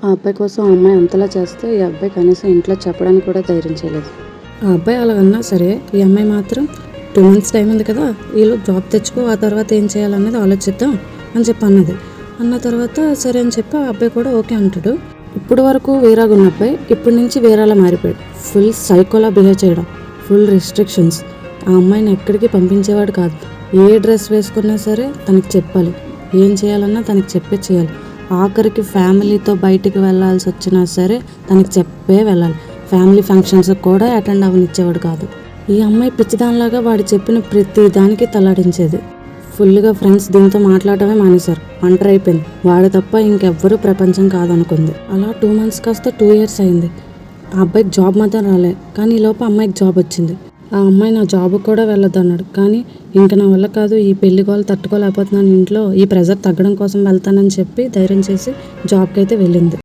ఆ అబ్బాయి కోసం ఆ అమ్మాయి అంతలా చేస్తే ఈ అబ్బాయి కనీసం ఇంట్లో చెప్పడానికి కూడా ధైర్యం చేయలేదు. ఆ అబ్బాయి అలా అన్నా సరే ఈ అమ్మాయి మాత్రం 2 months టైం ఉంది కదా, వీళ్ళు జాబ్ తెచ్చుకో, ఆ తర్వాత ఏం చేయాలనేది ఆలోచిద్దాం అని చెప్పి అన్నది. అన్న తర్వాత సరే అని చెప్పి ఆ అబ్బాయి కూడా ఓకే అంటాడు. ఇప్పుడు వరకు వేరేగా ఉన్న అబ్బాయి ఇప్పటి నుంచి వేరేలా మారిపోయాడు. ఫుల్ సైకోలా బిహేవ్ చేయడం, ఫుల్ రిస్ట్రిక్షన్స్. ఆ అమ్మాయిని ఎక్కడికి పంపించేవాడు కాదు. ఏ డ్రెస్ వేసుకున్నా సరే తనకి చెప్పాలి, ఏం చేయాలన్నా తనకి చెప్పే చేయాలి. ఆఖరికి ఫ్యామిలీతో బయటికి వెళ్ళాల్సి వచ్చినా సరే తనకి చెప్పే వెళ్ళాలి. ఫ్యామిలీ ఫంక్షన్స్ కూడా అటెండ్ అవ్వనిచ్చేవాడు కాదు. ఈ అమ్మాయి పిచ్చిదానిలాగా వాడు చెప్పిన ప్రతి దానికి తలాడించేది. ఫుల్గా ఫ్రెండ్స్ దీంతో మాట్లాడటమే మానేశారు. ఒంటరి అయిపోయింది. వాడు తప్ప ఇంకెవ్వరూ ప్రపంచం కాదనుకుంది. అలా 2 months కాస్త 2 years అయింది. ఆ అబ్బాయికి జాబ్ మాత్రం రాలే, కానీ ఈ లోపు అమ్మాయికి జాబ్ వచ్చింది. ఆ అమ్మాయి నా జాబ్కి కూడా వెళ్ళొద్దు అన్నాడు, కానీ ఇంక నా వల్ల కాదు, ఈ పెళ్లి గోలు తట్టుకోలేకపోతున్నాను, ఇంట్లో ఈ ప్రెజర్ తగ్గడం కోసం వెళ్తానని చెప్పి ధైర్యం చేసి జాబ్కి అయితే వెళ్ళింది.